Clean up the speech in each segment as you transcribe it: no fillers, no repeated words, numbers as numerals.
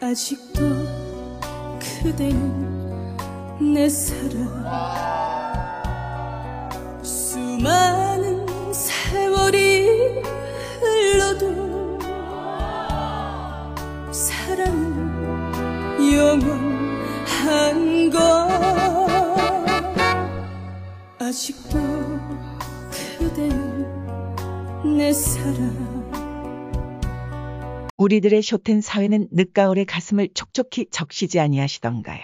아직도 그대는 내 사랑. 수많은 세월이 흘러도 사랑은 영원한 것. 아직도 그대는 내 사랑. 우리들의 쇼텐 사회는 늦가을의 가슴을 촉촉히 적시지 아니하시던가요.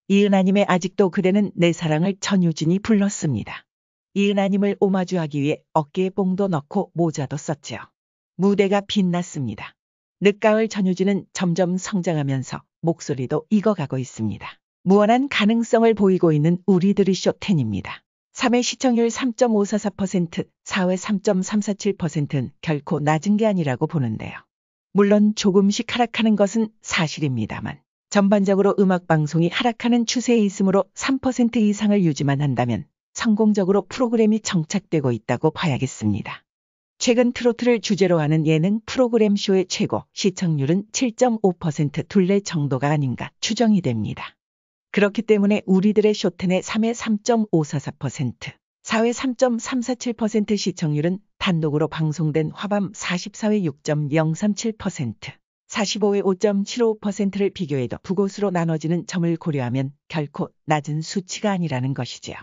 이은하님의 아직도 그대는 내 사랑을 전유진이 불렀습니다. 이은하님을 오마주하기 위해 어깨에 뽕도 넣고 모자도 썼지요. 무대가 빛났습니다. 늦가을 전유진은 점점 성장하면서 목소리도 익어가고 있습니다. 무한한 가능성을 보이고 있는 우리들의 쇼텐입니다. 3회 시청률 3.544%, 4회 3.347%는 결코 낮은 게 아니라고 보는데요. 물론 조금씩 하락하는 것은 사실입니다만 전반적으로 음악방송이 하락하는 추세에 있으므로 3% 이상을 유지만 한다면 성공적으로 프로그램이 정착되고 있다고 봐야겠습니다. 최근 트로트를 주제로 하는 예능 프로그램 쇼의 최고 시청률은 7.5% 둘레 정도가 아닌가 추정이 됩니다. 그렇기 때문에 우리들의 쇼텐의 3회 3.544%, 4회 3.347% 시청률은 단독으로 방송된 화밤 44회 6.037%, 45회 5.75%를 비교해도 두 곳으로 나눠지는 점을 고려하면 결코 낮은 수치가 아니라는 것이지요.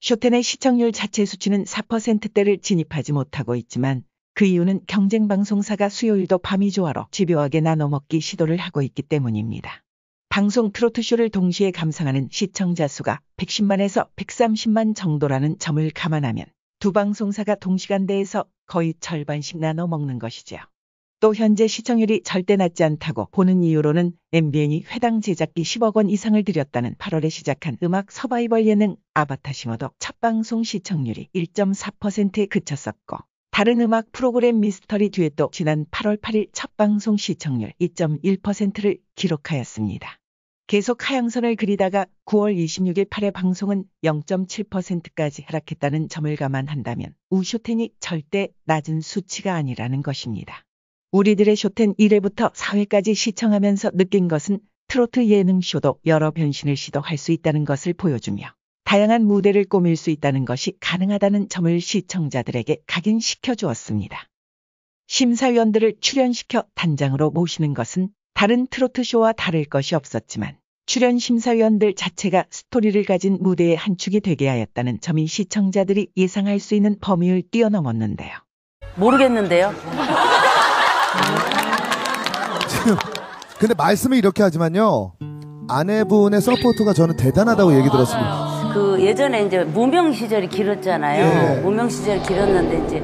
쇼텐의 시청률 자체 수치는 4%대를 진입하지 못하고 있지만 그 이유는 경쟁방송사가 수요일도 밤이 좋아로 집요하게 나눠먹기 시도를 하고 있기 때문입니다. 방송 트로트쇼를 동시에 감상하는 시청자 수가 110만에서 130만 정도라는 점을 감안하면 두 방송사가 동시간대에서 거의 절반씩 나눠 먹는 것이죠. 또 현재 시청률이 절대 낮지 않다고 보는 이유로는 MBN이 회당 제작비 10억 원 이상을 들였다는 8월에 시작한 음악 서바이벌 예능 아바타 싱어도 첫 방송 시청률이 1.4%에 그쳤었고 다른 음악 프로그램 미스터리 듀엣도 지난 8월 8일 첫 방송 시청률 2.1%를 기록하였습니다. 계속 하향선을 그리다가 9월 26일 8회 방송은 0.7%까지 하락했다는 점을 감안한다면 우쇼텐이 절대 낮은 수치가 아니라는 것입니다. 우리들의 쇼텐 1회부터 4회까지 시청하면서 느낀 것은 트로트 예능쇼도 여러 변신을 시도할 수 있다는 것을 보여주며 다양한 무대를 꾸밀 수 있다는 것이 가능하다는 점을 시청자들에게 각인시켜 주었습니다. 심사위원들을 출연시켜 단장으로 모시는 것은 다른 트로트쇼와 다를 것이 없었지만 출연 심사위원들 자체가 스토리를 가진 무대의 한 축이 되게 하였다는 점이 시청자들이 예상할 수 있는 범위를 뛰어넘었는데요. 모르겠는데요. 근데 말씀을 이렇게 하지만요. 아내분의 서포트가 저는 대단하다고 얘기 들었습니다. 그 예전에 이제 무명 시절이 길었잖아요. 예. 무명 시절이 길었는데 이제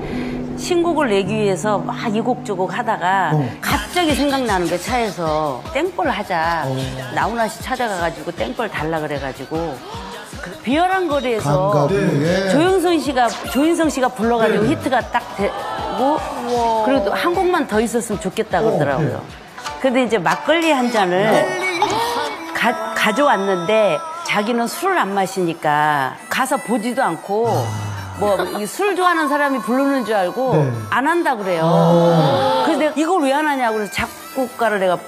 신곡을 내기 위해서 막 이곡저곡 하다가 갑자기 생각나는 게 차에서 땡벌 하자. 나훈아 씨 찾아가가지고 땡벌 달라 그래가지고 그 비열한 거리에서 조인성 씨가 불러가지고 히트가 딱 되고 그래도 한 곡만 더 있었으면 좋겠다 그러더라고요. 근데 이제 막걸리 한 잔을 가져왔는데 자기는 술을 안 마시니까 가서 보지도 않고 뭐 술 좋아하는 사람이 부르는 줄 알고 안 한다 그래요. 그래서 내가 이걸 왜 안 하냐고 그래서 작곡가를 내가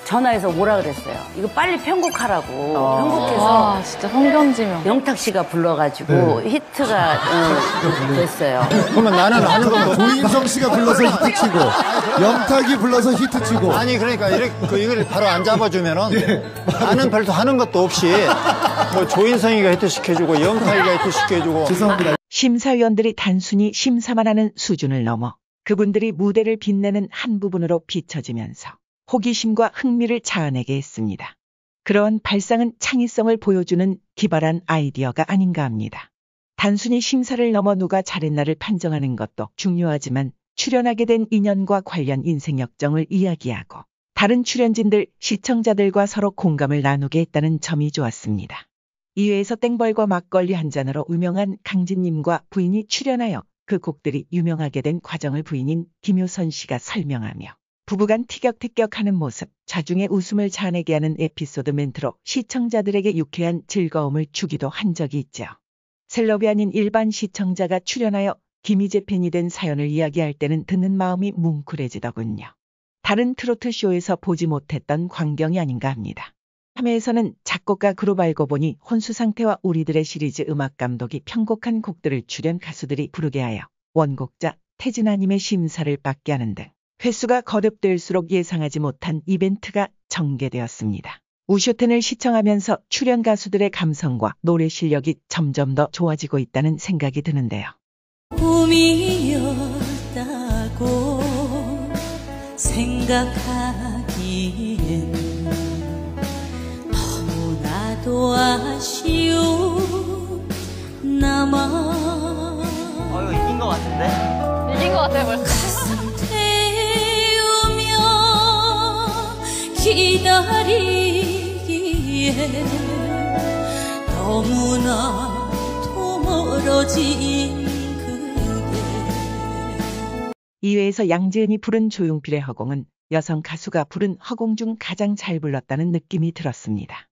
전화해서 오라 그랬어요. 이거 빨리 편곡하라고. 편곡해서 와, 진짜 성견지명. 영탁 씨가 불러가지고 히트가 됐어요. 그러면 나는 하는 건 조인성 씨가 불러서 히트치고 영탁이 불러서 히트치고 아니 그러니까 이걸 바로 안 잡아주면은 나는 별도 하는 것도 없이 뭐 조인성이가 히트시켜주고 영탁이가 히트시켜주고. 죄송합니다. 심사위원들이 단순히 심사만 하는 수준을 넘어 그분들이 무대를 빛내는 한 부분으로 비춰지면서 호기심과 흥미를 자아내게 했습니다. 그러한 발상은 창의성을 보여주는 기발한 아이디어가 아닌가 합니다. 단순히 심사를 넘어 누가 잘했나를 판정하는 것도 중요하지만 출연하게 된 인연과 관련 인생 역정을 이야기하고 다른 출연진들, 시청자들과 서로 공감을 나누게 했다는 점이 좋았습니다. 이회에서 땡벌과 막걸리 한 잔으로 유명한 강진님과 부인이 출연하여 그 곡들이 유명하게 된 과정을 부인인 김효선 씨가 설명하며 부부간 티격태격하는 모습, 자중의 웃음을 자아내게 하는 에피소드 멘트로 시청자들에게 유쾌한 즐거움을 주기도 한 적이 있죠. 셀럽이 아닌 일반 시청자가 출연하여 김희재 팬이 된 사연을 이야기할 때는 듣는 마음이 뭉클해지더군요. 다른 트로트 쇼에서 보지 못했던 광경이 아닌가 합니다. 3회에서는 작곡가 그룹 알고 보니 혼수 상태와 우리들의 시리즈 음악 감독이 편곡한 곡들을 출연 가수들이 부르게 하여 원곡자 태진아님의 심사를 받게 하는 등 횟수가 거듭될수록 예상하지 못한 이벤트가 전개되었습니다. 우쇼텐을 시청하면서 출연 가수들의 감성과 노래 실력이 점점 더 좋아지고 있다는 생각이 드는데요. 꿈이었다고 생각하기엔 너무나도 아쉬운 나만 이긴 것 같은데? 이긴 것 같아요, 벌써. 가슴 태우며 기다리기에 너무나도 멀어진 그대. 2회에서 양지은이 부른 조용필의 허공은 여성 가수가 부른 허공 중 가장 잘 불렀다는 느낌이 들었습니다.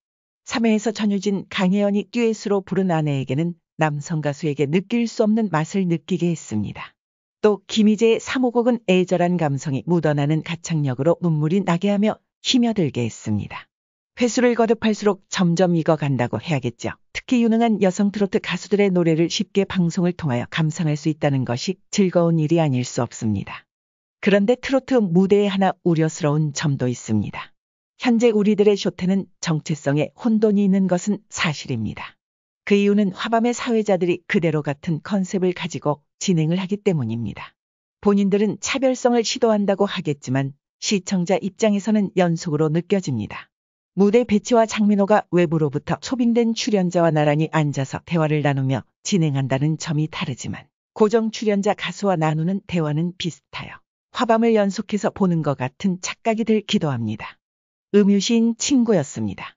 3회에서 전유진, 강혜연이 듀엣으로 부른 아내에게는 남성 가수에게 느낄 수 없는 맛을 느끼게 했습니다. 또 김희재의 3호 곡은 애절한 감성이 묻어나는 가창력으로 눈물이 나게 하며 힘여들게 했습니다. 횟수를 거듭할수록 점점 익어간다고 해야겠죠. 특히 유능한 여성 트로트 가수들의 노래를 쉽게 방송을 통하여 감상할 수 있다는 것이 즐거운 일이 아닐 수 없습니다. 그런데 트로트 무대에 하나 우려스러운 점도 있습니다. 현재 우리들의 쇼텐은 정체성에 혼돈이 있는 것은 사실입니다. 그 이유는 화밤의 사회자들이 그대로 같은 컨셉을 가지고 진행을 하기 때문입니다. 본인들은 차별성을 시도한다고 하겠지만 시청자 입장에서는 연속으로 느껴집니다. 무대 배치와 장민호가 외부로부터 초빙된 출연자와 나란히 앉아서 대화를 나누며 진행한다는 점이 다르지만 고정 출연자 가수와 나누는 대화는 비슷하여 화밤을 연속해서 보는 것 같은 착각이 들기도 합니다. 음유시인 친구였습니다.